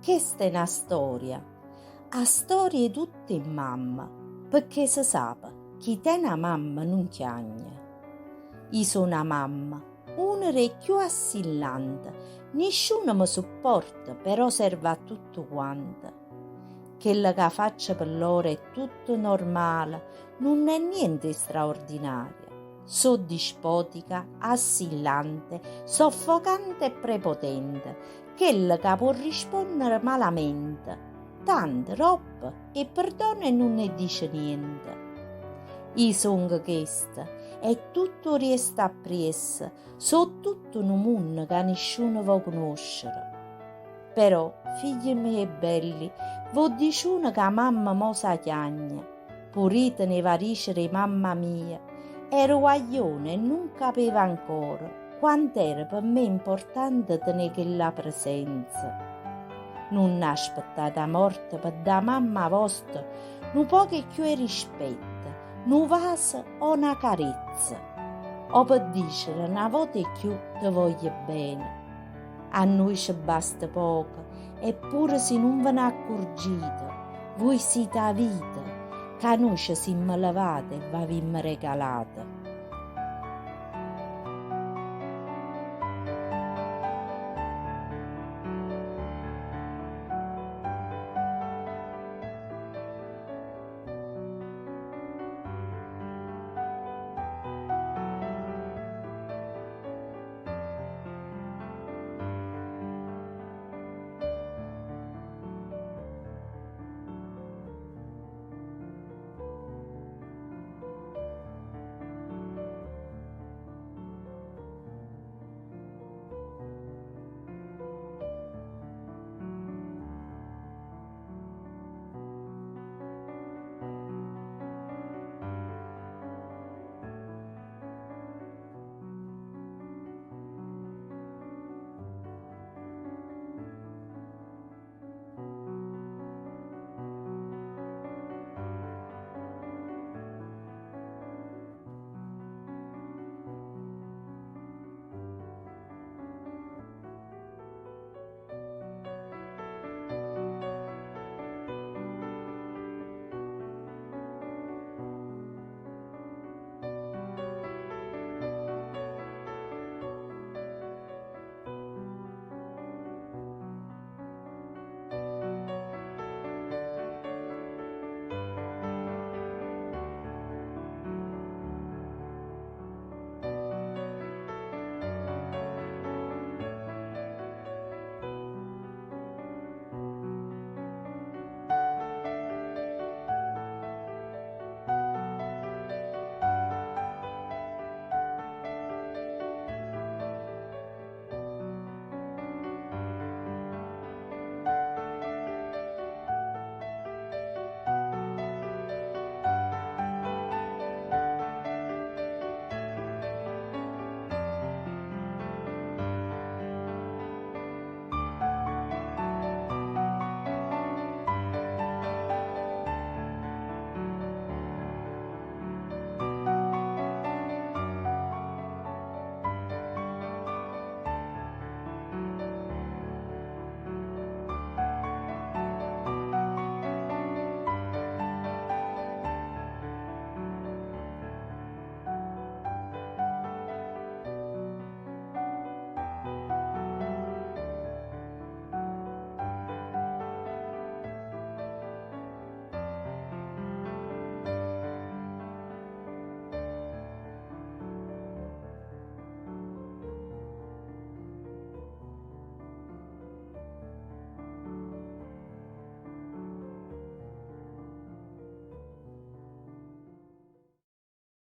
Questa è una storia. A storie tutte in mamma, perché si sa, chi tiene una mamma non chiagna. Io sono una mamma, una re più assillante, nessuno mi supporta, però serve a tutto quanto. Quella che faccio per loro è tutto normale, non è niente straordinario. So dispotica, assillante, soffocante e prepotente, quella che può rispondere malamente. Tanta roba e perdona e non ne dice niente. I son questa e tutto resta appresso, so tutto un mondo che nessuno vuole conoscere. Però, figli miei belli, voi diciamo che mamma mo sa chiagna, purite ne varicere mamma mia, ero guaglione e non capiva ancora quant'era per me importante tenere quella presenza. Non aspettate la morte per da mamma vostra un po' che più rispetto, un vaso o una carezza, o per dire una volta più ti voglio bene. A noi ci basta poco, eppure se non ve ne accorgete, voi siete a vita, che a noi ci siamo levate e vi abbiamo regalate.